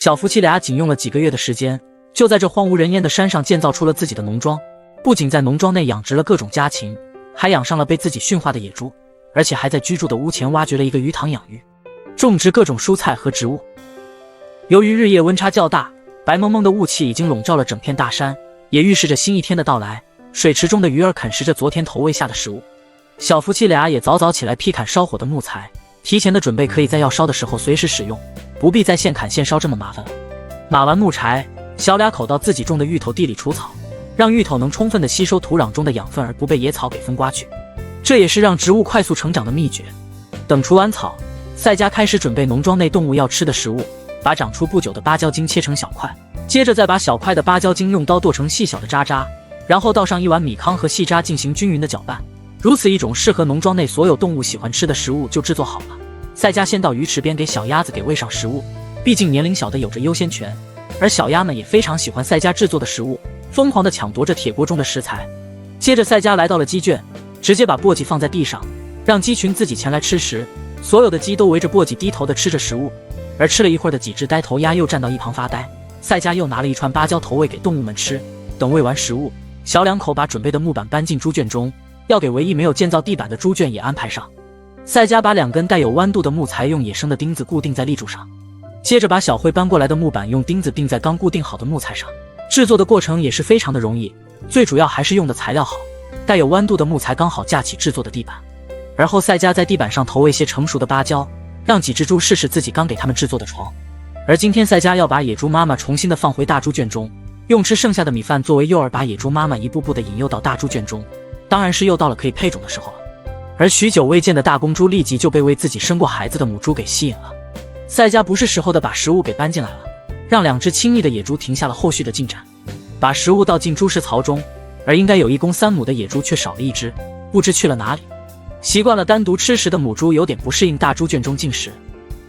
小夫妻俩仅用了几个月的时间，就在这荒无人烟的山上建造出了自己的农庄。不仅在农庄内养殖了各种家禽，还养上了被自己驯化的野猪，而且还在居住的屋前挖掘了一个鱼塘养鱼，种植各种蔬菜和植物。由于日夜温差较大，白蒙蒙的雾气已经笼罩了整片大山，也预示着新一天的到来。水池中的鱼儿啃食着昨天投喂下的食物。小夫妻俩也早早起来劈砍烧火的木材，提前的准备可以在要烧的时候随时使用，不必再现砍现烧这么麻烦了。码完木柴，小俩口到自己种的芋头地里除草，让芋头能充分的吸收土壤中的养分，而不被野草给风刮去。这也是让植物快速成长的秘诀。等除完草，赛迦开始准备农庄内动物要吃的食物，把长出不久的芭蕉茎切成小块，接着再把小块的芭蕉茎用刀剁成细小的渣渣，然后倒上一碗米糠和细渣进行均匀的搅拌。如此一种适合农庄内所有动物喜欢吃的食物就制作好了。赛迦先到鱼池边给小鸭子给喂上食物，毕竟年龄小的有着优先权，而小鸭们也非常喜欢赛迦制作的食物，疯狂地抢夺着铁锅中的食材。接着赛迦来到了鸡圈，直接把簸箕放在地上，让鸡群自己前来吃食。所有的鸡都围着簸箕低头地吃着食物，而吃了一会儿的几只呆头鸭又站到一旁发呆。赛迦又拿了一串芭蕉投喂给动物们吃。等喂完食物，小两口把准备的木板搬进猪圈中，要给唯一没有建造地板的猪圈也安排上。赛迦把2根带有弯度的木材用野生的钉子固定在立柱上，接着把小慧搬过来的木板用钉子钉在刚固定好的木材上。制作的过程也是非常的容易，最主要还是用的材料好，带有弯度的木材刚好架起制作的地板。而后赛迦在地板上投喂些成熟的芭蕉，让几只猪试试自己刚给它们制作的床。而今天赛迦要把野猪妈妈重新的放回大猪圈中，用吃剩下的米饭作为诱饵，把野猪妈妈一步步的引诱到大猪圈中。当然是又到了可以配种的时候了。而许久未见的大公猪立即就被为自己生过孩子的母猪给吸引了。赛迦不是时候的把食物给搬进来了，让2只亲昵的野猪停下了后续的进展，把食物倒进猪食槽中。而应该有1公3母的野猪却少了1只，不知去了哪里。习惯了单独吃食的母猪有点不适应大猪圈中进食。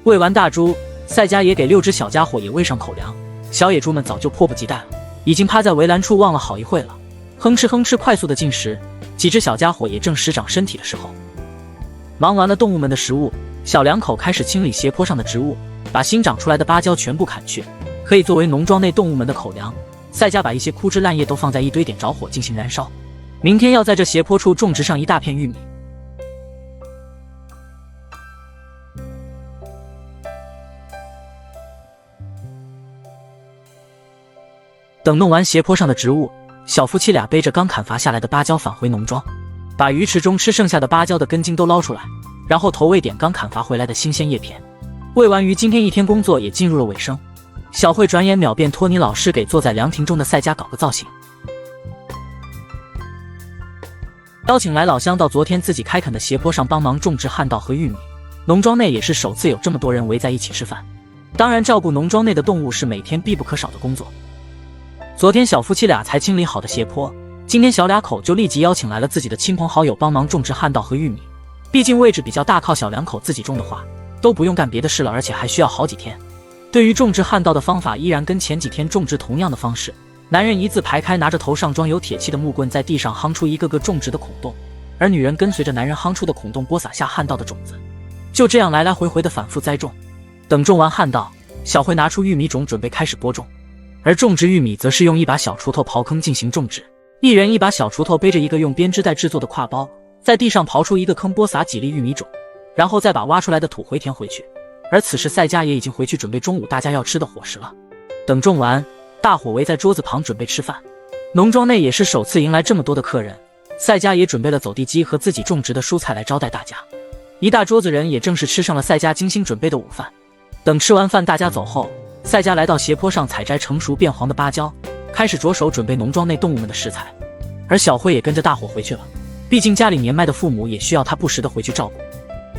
喂完大猪，赛迦也给6只小家伙也喂上口粮。小野猪们早就迫不及待了，已经趴在围栏处望了好一会了，哼哧哼哧快速的进食。几只小家伙也正时长身体的时候。忙完了动物们的食物，小两口开始清理斜坡上的植物，把新长出来的芭蕉全部砍去，可以作为农庄内动物们的口粮。赛迦把一些枯枝烂叶都放在一堆点着火进行燃烧。明天要在这斜坡处种植上一大片玉米。等弄完斜坡上的植物，小夫妻俩背着刚砍伐下来的芭蕉返回农庄，把鱼池中吃剩下的芭蕉的根茎都捞出来，然后投喂点刚砍伐回来的新鲜叶片。喂完鱼，今天一天工作也进入了尾声。小慧转眼秒便托尼老师给坐在凉亭中的赛迦搞个造型，邀请来老乡到昨天自己开垦的斜坡上帮忙种植旱稻和玉米。农庄内也是首次有这么多人围在一起吃饭，当然照顾农庄内的动物是每天必不可少的工作。昨天小夫妻俩才清理好的斜坡，今天小两口就立即邀请来了自己的亲朋好友帮忙种植旱稻和玉米。毕竟位置比较大，靠小两口自己种的话，都不用干别的事了，而且还需要好几天。对于种植旱稻的方法依然跟前几天种植同样的方式，男人一字排开，拿着头上装有铁器的木棍在地上夯出一个个种植的孔洞，而女人跟随着男人夯出的孔洞播撒下旱稻的种子，就这样来来回回的反复栽种。等种完旱稻，小慧拿出玉米种准备开始播种，而种植玉米则是用一把小锄头刨坑进行种植。一人一把小锄头，背着一个用编织袋制作的挎包，在地上刨出一个坑，播撒几粒玉米种，然后再把挖出来的土回填回去。而此时赛迦也已经回去准备中午大家要吃的伙食了。等种完，大伙围在桌子旁准备吃饭。农庄内也是首次迎来这么多的客人，赛迦也准备了走地鸡和自己种植的蔬菜来招待大家。一大桌子人也正式吃上了赛迦精心准备的午饭。等吃完饭大家走后，赛迦来到斜坡上采摘成熟变黄的芭蕉，开始着手准备农庄内动物们的食材。而小慧也跟着大伙回去了，毕竟家里年迈的父母也需要她不时的回去照顾。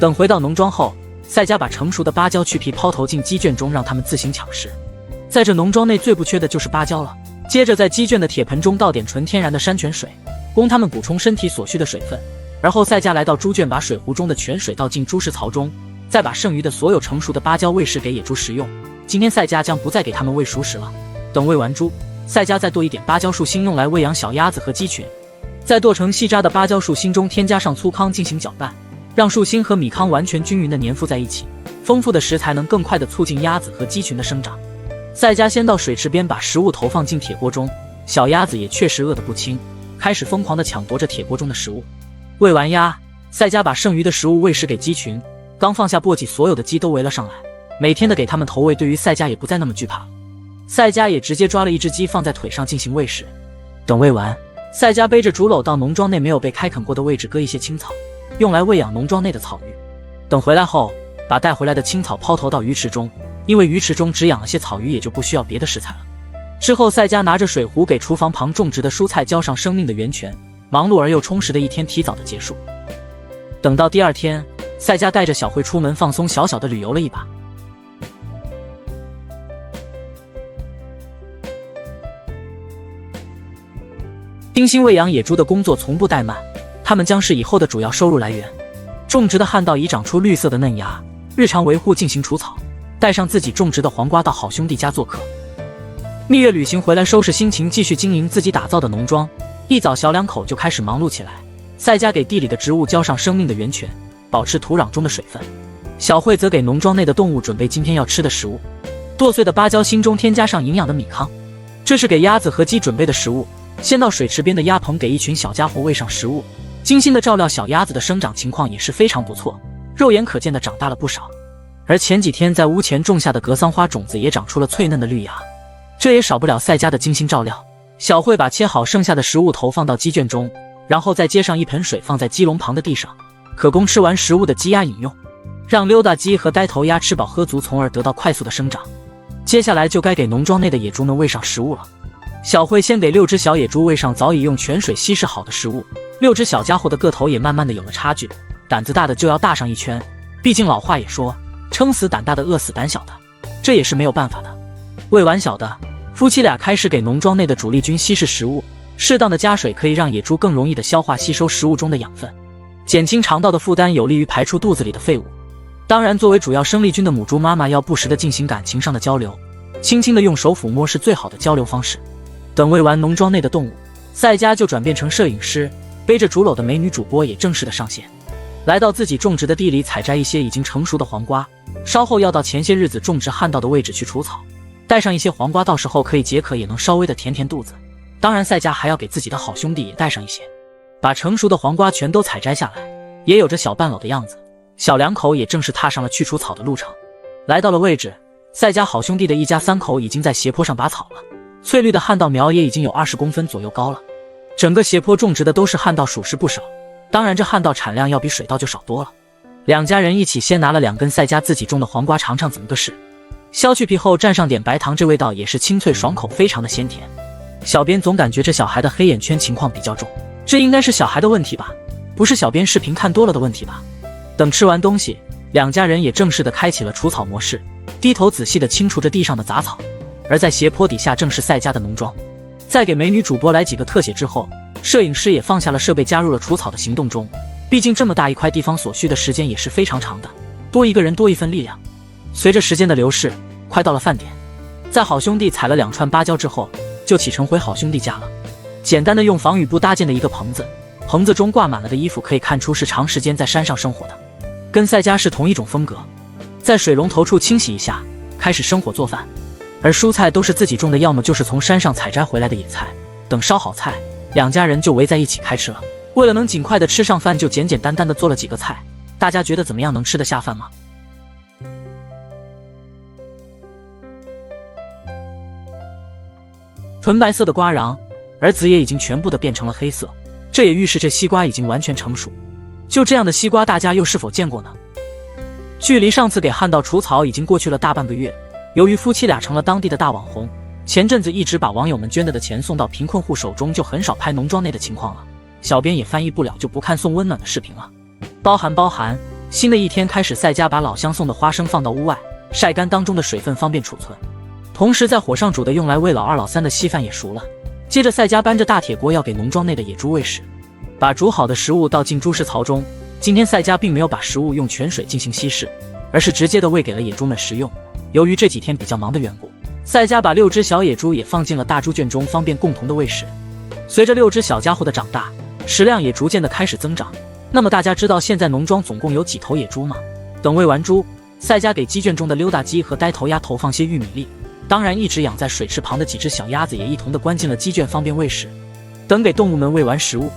等回到农庄后，赛迦把成熟的芭蕉去皮抛投进鸡圈中，让他们自行抢食。在这农庄内最不缺的就是芭蕉了。接着在鸡圈的铁盆中倒点纯天然的山泉水，供他们补充身体所需的水分。而后赛迦来到猪圈，把水壶中的泉水倒进猪食槽中，再把剩余的所有成熟的芭蕉喂食给野猪食用。今天赛迦将不再给他们喂熟食了。等喂完猪，赛迦再剁一点芭蕉树心，用来喂养小鸭子和鸡群。在剁成细渣的芭蕉树心中添加上粗糠进行搅拌，让树心和米糠完全均匀地粘附在一起。丰富的食材能更快地促进鸭子和鸡群的生长。赛迦先到水池边把食物投放进铁锅中，小鸭子也确实饿得不轻，开始疯狂地抢夺着铁锅中的食物。喂完鸭，赛迦把剩余的食物喂食给鸡群，刚放下簸箕，所有的鸡都围了上来，每天的给它们投喂，对于赛迦也不再那么惧怕了。赛迦也直接抓了一只鸡放在腿上进行喂食。等喂完，赛迦背着竹篓到农庄内没有被开垦过的位置割一些青草，用来喂养农庄内的草鱼。等回来后，把带回来的青草抛投到鱼池中，因为鱼池中只养了些草鱼，也就不需要别的食材了。之后，赛迦拿着水壶给厨房旁种植的蔬菜浇上生命的源泉，忙碌而又充实的一天提早的结束。等到第二天，赛迦带着小慧出门放松，小小的旅游了一把。精心喂养野猪的工作从不怠慢，它们将是以后的主要收入来源。种植的旱稻已长出绿色的嫩芽，日常维护进行除草，带上自己种植的黄瓜到好兄弟家做客。蜜月旅行回来，收拾心情，继续经营自己打造的农庄。一早，小两口就开始忙碌起来。赛迦给地里的植物浇上生命的源泉，保持土壤中的水分；小慧则给农庄内的动物准备今天要吃的食物。剁碎的芭蕉心中添加上营养的米糠，这是给鸭子和鸡准备的食物。先到水池边的鸭棚给一群小家伙喂上食物，精心的照料小鸭子的生长情况也是非常不错，肉眼可见的长大了不少。而前几天在屋前种下的格桑花种子也长出了脆嫩的绿芽，这也少不了赛迦的精心照料。小慧把切好剩下的食物投放到鸡圈中，然后再接上一盆水放在鸡笼旁的地上，可供吃完食物的鸡鸭饮用，让溜达鸡和呆头鸭吃饱喝足，从而得到快速的生长。接下来就该给农庄内的野猪们喂上食物了。小慧先给6只小野猪喂上早已用泉水稀释好的食物，6只小家伙的个头也慢慢的有了差距，胆子大的就要大上一圈，毕竟老话也说，撑死胆大的，饿死胆小的，这也是没有办法的。喂完小的，夫妻俩开始给农庄内的主力军稀释食物，适当的加水可以让野猪更容易的消化吸收食物中的养分，减轻肠道的负担，有利于排出肚子里的废物。当然，作为主要生力军的母猪妈妈，要不时的进行感情上的交流，轻轻的用手抚摸是最好的交流方式。等喂完农庄内的动物，赛迦就转变成摄影师，背着竹篓的美女主播也正式的上线，来到自己种植的地里采摘一些已经成熟的黄瓜，稍后要到前些日子种植旱稻的位置去除草，带上一些黄瓜，到时候可以解渴，也能稍微的填填肚子。当然，赛迦还要给自己的好兄弟也带上一些，把成熟的黄瓜全都采摘下来，也有着小半篓的样子。小两口也正式踏上了去除草的路程。来到了位置，赛迦好兄弟的一家3口已经在斜坡上拔草了，翠绿的旱稻苗也已经有20公分左右高了。整个斜坡种植的都是旱稻，属实不少，当然这旱稻产量要比水稻就少多了。两家人一起先拿了2根赛迦自己种的黄瓜尝尝怎么个事，削去皮后蘸上点白糖，这味道也是清脆爽口，非常的鲜甜。小编总感觉这小孩的黑眼圈情况比较重，这应该是小孩的问题吧，不是小编视频看多了的问题吧。等吃完东西，两家人也正式的开启了除草模式，低头仔细的清除着地上的杂草。而在斜坡底下正是赛迦的农庄。在给美女主播来几个特写之后，摄影师也放下了设备，加入了除草的行动中。毕竟这么大一块地方所需的时间也是非常长的，多一个人多一份力量。随着时间的流逝，快到了饭点，在好兄弟采了2串芭蕉之后，就启程回好兄弟家了。简单的用防雨布搭建的一个棚子，棚子中挂满了的衣服，可以看出是长时间在山上生活的，跟赛迦是同一种风格。在水龙头处清洗一下，开始生火做饭。而蔬菜都是自己种的，要么就是从山上采摘回来的野菜。等烧好菜，两家人就围在一起开吃了。为了能尽快的吃上饭，就简简单单的做了几个菜。大家觉得怎么样？能吃得下饭吗？纯白色的瓜瓤，而籽也已经全部的变成了黑色，这也预示着西瓜已经完全成熟。就这样的西瓜，大家又是否见过呢？距离上次给旱稻除草已经过去了大半个月。由于夫妻俩成了当地的大网红，前阵子一直把网友们捐的钱送到贫困户手中，就很少拍农庄内的情况了。小编也翻译不了，就不看送温暖的视频了。包含，新的一天开始，赛迦把老乡送的花生放到屋外晒干，当中的水分方便储存。同时在火上煮的用来喂老2老3的稀饭也熟了。接着赛迦搬着大铁锅要给农庄内的野猪喂食，把煮好的食物倒进猪食槽中。今天赛迦并没有把食物用泉水进行稀释，而是直接的喂给了野猪们食用。由于这几天比较忙的缘故，赛迦把6只小野猪也放进了大猪圈中，方便共同的喂食。随着6只小家伙的长大，食量也逐渐的开始增长。那么大家知道现在农庄总共有几头野猪吗？等喂完猪，赛迦给鸡圈中的溜达鸡和呆头鸭投放些玉米粒，当然，一直养在水池旁的几只小鸭子也一同的关进了鸡圈，方便喂食。等给动物们喂完食物，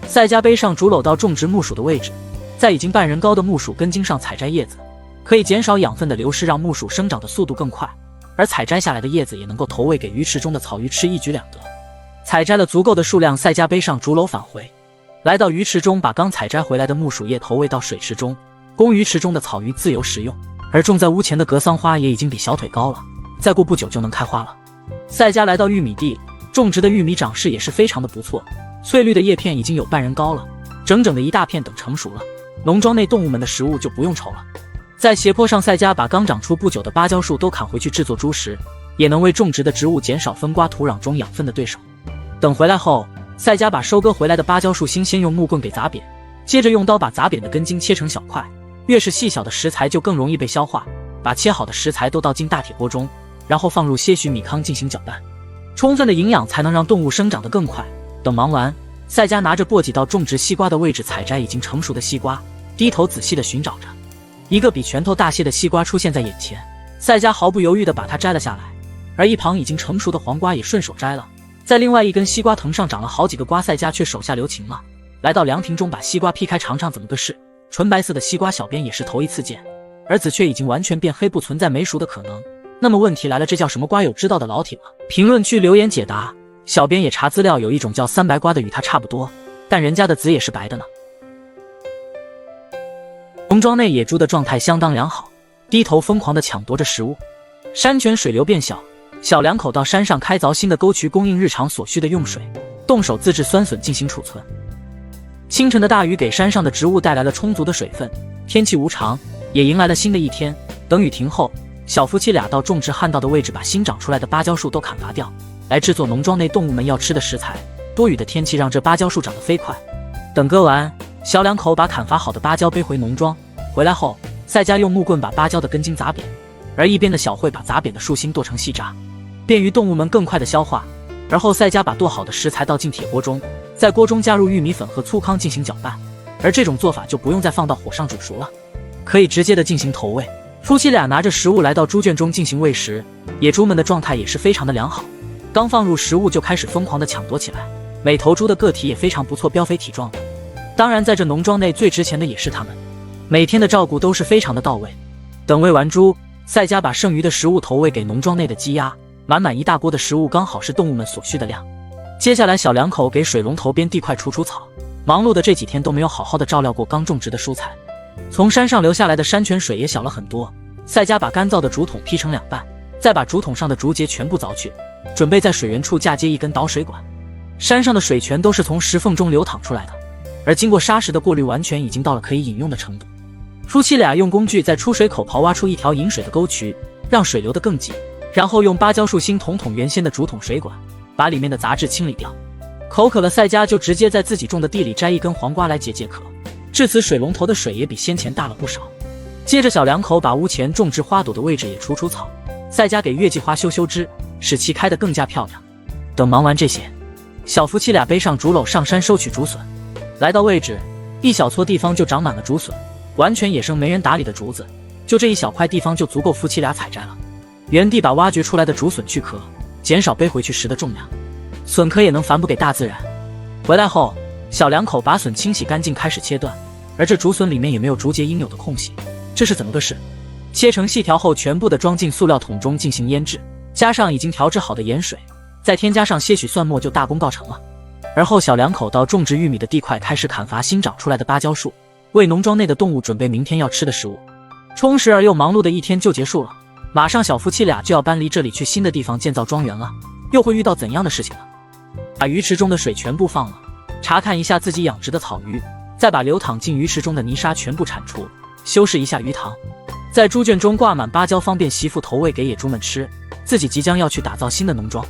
赛迦背上竹篓到种植木薯的位置，在已经半人高的木薯根茎上采摘叶子，可以减少养分的流失，让木薯生长的速度更快。而采摘下来的叶子也能够投喂给鱼池中的草鱼吃，一举两得。采摘了足够的数量，赛迦背上竹篓返回，来到鱼池中，把刚采摘回来的木薯叶投喂到水池中，供鱼池中的草鱼自由食用。而种在屋前的格桑花也已经比小腿高了，再过不久就能开花了。赛迦来到玉米地，种植的玉米长势也是非常的不错，翠绿的叶片已经有半人高了，整整的一大片。等成熟了，农庄内动物们的食物就不用愁了。在斜坡上，赛迦把刚长出不久的芭蕉树都砍回去制作猪食，也能为种植的植物减少分刮土壤中养分的对手。等回来后，赛迦把收割回来的芭蕉树心先用木棍给砸扁，接着用刀把砸扁的根茎切成小块，越是细小的食材就更容易被消化。把切好的食材都倒进大铁锅中，然后放入些许米糠进行搅拌，充分的营养才能让动物生长得更快。等忙完，赛迦拿着簸箕到种植西瓜的位置采摘已经成熟的西瓜，低头仔细地寻找着。一个比拳头大些的西瓜出现在眼前，赛迦毫不犹豫地把它摘了下来，而一旁已经成熟的黄瓜也顺手摘了。在另外一根西瓜藤上长了好几个瓜，赛迦却手下留情了，来到凉亭中把西瓜劈开尝尝怎么个事。纯白色的西瓜小编也是头一次见，而籽却已经完全变黑，不存在没熟的可能。那么问题来了，这叫什么瓜？有知道的老铁吗？评论区留言解答。小编也查资料，有一种叫三白瓜的与它差不多，但人家的籽也是白的呢。农庄内野猪的状态相当良好，低头疯狂地抢夺着食物。山泉水流变小，小两口到山上开凿新的沟渠，供应日常所需的用水，动手自制酸笋进行储存。清晨的大雨给山上的植物带来了充足的水分，天气无常，也迎来了新的一天。等雨停后，小夫妻俩到种植旱道的位置，把新长出来的芭蕉树都砍伐掉，来制作农庄内动物们要吃的食材。多雨的天气让这芭蕉树长得飞快。等割完，小两口把砍伐好的芭蕉背回农庄。回来后，赛迦用木棍把芭蕉的根茎砸扁，而一边的小慧把砸扁的树心剁成细渣，便于动物们更快的消化。而后赛迦把剁好的食材倒进铁锅中，在锅中加入玉米粉和粗糠进行搅拌，而这种做法就不用再放到火上煮熟了，可以直接的进行投喂。夫妻俩拿着食物来到猪圈中进行喂食，野猪们的状态也是非常的良好，刚放入食物就开始疯狂的抢夺起来，每头猪的个体也非常不错，膘肥体壮的。当然在这农庄内最值钱的也是它们，每天的照顾都是非常的到位。等喂完猪，赛迦把剩余的食物投喂给农庄内的鸡鸭，满满一大锅的食物刚好是动物们所需的量。接下来小两口给水龙头边地块除除草，忙碌的这几天都没有好好的照料过刚种植的蔬菜。从山上流下来的山泉水也小了很多，赛迦把干燥的竹筒劈成两半，再把竹筒上的竹节全部凿去，准备在水源处嫁接一根导水管。山上的水泉都是从石缝中流淌出来的，而经过砂石的过滤，完全已经到了可以饮用的程度。夫妻俩用工具在出水口刨挖出一条引水的沟渠，让水流得更急，然后用芭蕉树心捅捅原先的竹筒水管，把里面的杂质清理掉。口渴了，赛迦就直接在自己种的地里摘一根黄瓜来解解渴。至此水龙头的水也比先前大了不少。接着小两口把屋前种植花朵的位置也除除草，赛迦给月季花修修枝，使其开得更加漂亮。等忙完这些，小夫妻俩背上竹篓上山收取竹笋。来到位置，一小撮地方就长满了竹笋，完全野生没人打理的竹子，就这一小块地方就足够夫妻俩采摘了。原地把挖掘出来的竹笋去壳，减少背回去时的重量，笋壳也能反哺给大自然。回来后，小两口把笋清洗干净，开始切断，而这竹笋里面也没有竹节应有的空隙，这是怎么个事？切成细条后，全部的装进塑料桶中进行腌制，加上已经调制好的盐水，再添加上些许蒜末，就大功告成了。而后小两口到种植玉米的地块开始砍伐新长出来的芭蕉树，为农庄内的动物准备明天要吃的食物。充实而又忙碌的一天就结束了，马上小夫妻俩就要搬离这里去新的地方建造庄园了，又会遇到怎样的事情呢？把鱼池中的水全部放了，查看一下自己养殖的草鱼，再把流淌进鱼池中的泥沙全部铲除，修饰一下鱼塘，在猪圈中挂满芭蕉，方便媳妇投喂给野猪们吃。自己即将要去打造新的农庄。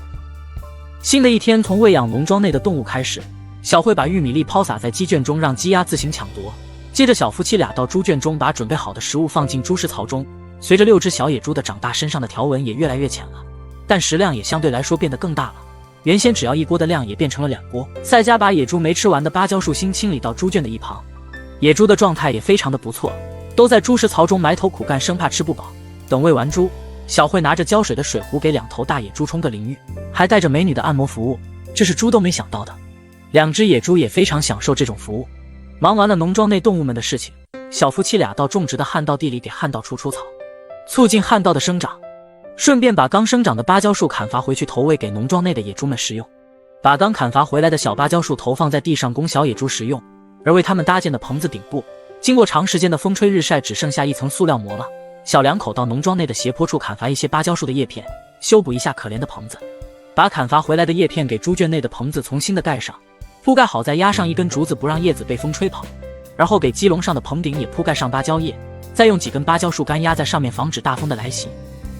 新的一天从喂养农庄内的动物开始，小慧把玉米粒抛洒在鸡圈中，让鸡鸭自行抢夺。接着小夫妻俩到猪圈中把准备好的食物放进猪食槽中。随着6只小野猪的长大，身上的条纹也越来越浅了，但食量也相对来说变得更大了。原先只要一锅的量也变成了2锅。赛迦把野猪没吃完的芭蕉树心清理到猪圈的一旁，野猪的状态也非常的不错，都在猪食槽中埋头苦干，生怕吃不饱。等喂完猪，小慧拿着浇水的水壶给2头大野猪冲个淋浴，还带着美女的按摩服务，这是猪都没想到的。2只野猪也非常享受这种服务。忙完了农庄内动物们的事情，小夫妻俩到种植的旱稻地里给旱稻除除草，促进旱稻的生长，顺便把刚生长的芭蕉树砍伐回去投喂给农庄内的野猪们食用。把刚砍伐回来的小芭蕉树投放在地上供小野猪食用，而为他们搭建的棚子顶部，经过长时间的风吹日晒，只剩下一层塑料膜了。小两口到农庄内的斜坡处砍伐一些芭蕉树的叶片，修补一下可怜的棚子，把砍伐回来的叶片给猪圈内的棚子重新的盖上，铺盖好，再压上一根竹子，不让叶子被风吹跑。然后给鸡笼上的棚顶也铺盖上芭蕉叶，再用几根芭蕉树干压在上面，防止大风的来袭。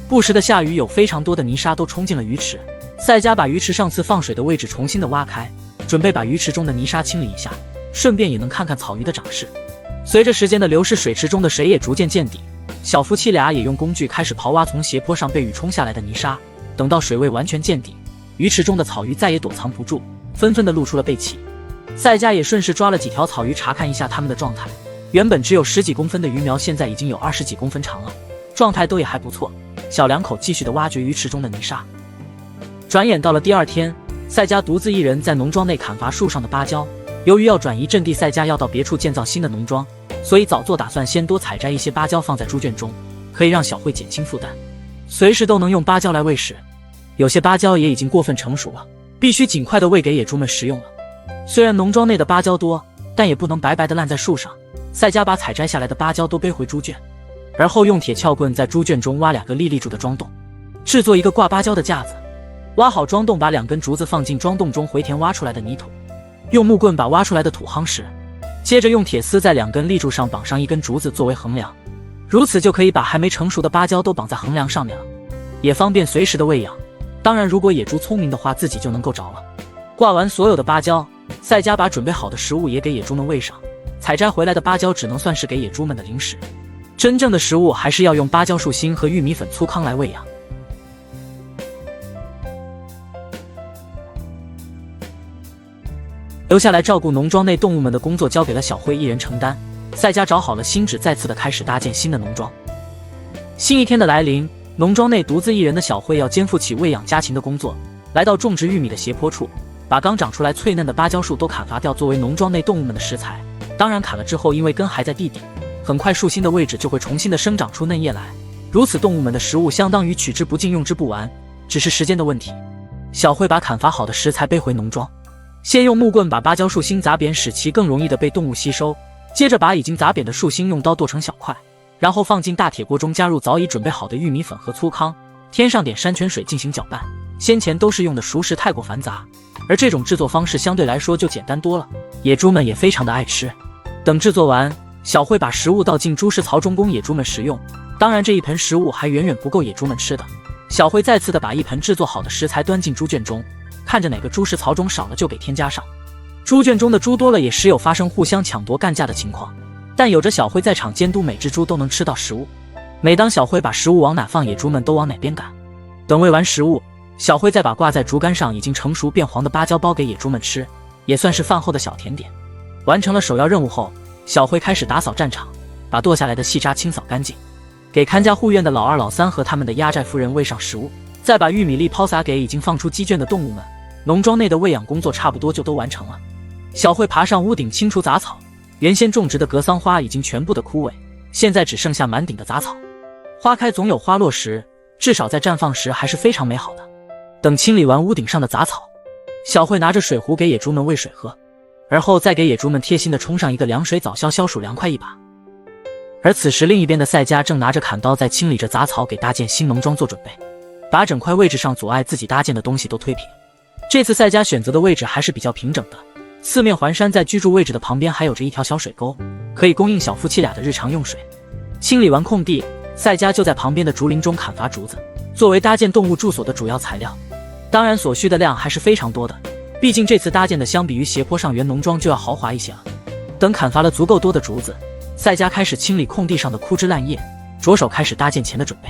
不时的下雨，有非常多的泥沙都冲进了鱼池。赛迦把鱼池上次放水的位置重新的挖开，准备把鱼池中的泥沙清理一下，顺便也能看看草鱼的长势。随着时间的流逝，水池中的水也逐渐见底，小夫妻俩也用工具开始刨挖从斜坡上被雨冲下来的泥沙。等到水位完全见底，鱼池中的草鱼再也躲藏不住，纷纷的露出了背鳍。赛迦也顺势抓了几条草鱼查看一下它们的状态，原本只有10几公分的鱼苗，现在已经有20几公分长了，状态都也还不错。小两口继续的挖掘鱼池中的泥沙。转眼到了第2天，赛迦独自一人在农庄内砍伐树上的芭蕉。由于要转移阵地，赛迦要到别处建造新的农庄，所以早做打算，先多采摘一些芭蕉放在猪圈中，可以让小慧减轻负担，随时都能用芭蕉来喂食。有些芭蕉也已经过分成熟了，必须尽快的喂给野猪们食用了。虽然农庄内的芭蕉多，但也不能白白的烂在树上。赛迦把采摘下来的芭蕉都背回猪圈，而后用铁撬棍在猪圈中挖2个立住的桩洞，制作一个挂芭蕉的架子。挖好桩洞，把2根竹子放进桩洞中回填挖出来的泥土，用木棍把挖出来的土夯实，接着用铁丝在2根立柱上绑上1根竹子作为横梁，如此就可以把还没成熟的芭蕉都绑在横梁上面了，也方便随时的喂养。当然，如果野猪聪明的话，自己就能够着了。挂完所有的芭蕉，赛迦把准备好的食物也给野猪们喂上。采摘回来的芭蕉只能算是给野猪们的零食，真正的食物还是要用芭蕉树心和玉米粉粗糠来喂养。留下来照顾农庄内动物们的工作交给了小慧一人承担。赛迦找好了新址，再次的开始搭建新的农庄。新一天的来临，农庄内独自一人的小慧要肩负起喂养家禽的工作，来到种植玉米的斜坡处，把刚长出来脆嫩的芭蕉树都砍伐掉，作为农庄内动物们的食材。当然砍了之后，因为根还在地底，很快树心的位置就会重新的生长出嫩叶来，如此动物们的食物相当于取之不尽用之不完，只是时间的问题。小慧把砍伐好的食材背回农庄，先用木棍把芭蕉树心砸扁，使其更容易的被动物吸收，接着把已经砸扁的树心用刀剁成小块，然后放进大铁锅中，加入早已准备好的玉米粉和粗糠，添上点山泉水进行搅拌。先前都是用的熟食，太过繁杂，而这种制作方式相对来说就简单多了，野猪们也非常的爱吃。等制作完，小慧把食物倒进猪食槽中供野猪们食用，当然这一盆食物还远远不够野猪们吃的。小慧再次的把一盆制作好的食材端进猪圈中，看着哪个猪食槽中少了就给添加上。猪圈中的猪多了，也时有发生互相抢夺干架的情况，但有着小慧在场监督，每只猪都能吃到食物。每当小慧把食物往哪放，野猪们都往哪边赶。等喂完食物，小慧再把挂在竹竿上已经成熟变黄的芭蕉包给野猪们吃，也算是饭后的小甜点。完成了首要任务后，小慧开始打扫战场，把剁下来的细渣清扫干净，给看家护院的老2、老3和他们的压寨夫人喂上食物，再把玉米粒抛洒给已经放出鸡圈的动物们。农庄内的喂养工作差不多就都完成了。小慧爬上屋顶清除杂草，原先种植的格桑花已经全部的枯萎，现在只剩下满顶的杂草。花开总有花落时，至少在绽放时还是非常美好的。等清理完屋顶上的杂草，小慧拿着水壶给野猪们喂水喝，而后再给野猪们贴心的冲上一个凉水澡，消暑凉快一把。而此时另一边的赛迦正拿着砍刀在清理着杂草，给搭建新农庄做准备，把整块位置上阻碍自己搭建的东西都推平。这次赛迦选择的位置还是比较平整的，四面环山，在居住位置的旁边还有着一条小水沟，可以供应小夫妻俩的日常用水。清理完空地，赛迦就在旁边的竹林中砍伐竹子，作为搭建动物住所的主要材料。当然所需的量还是非常多的，毕竟这次搭建的相比于斜坡上原农庄就要豪华一些了。等砍伐了足够多的竹子，赛迦开始清理空地上的枯枝烂叶，着手开始搭建前的准备。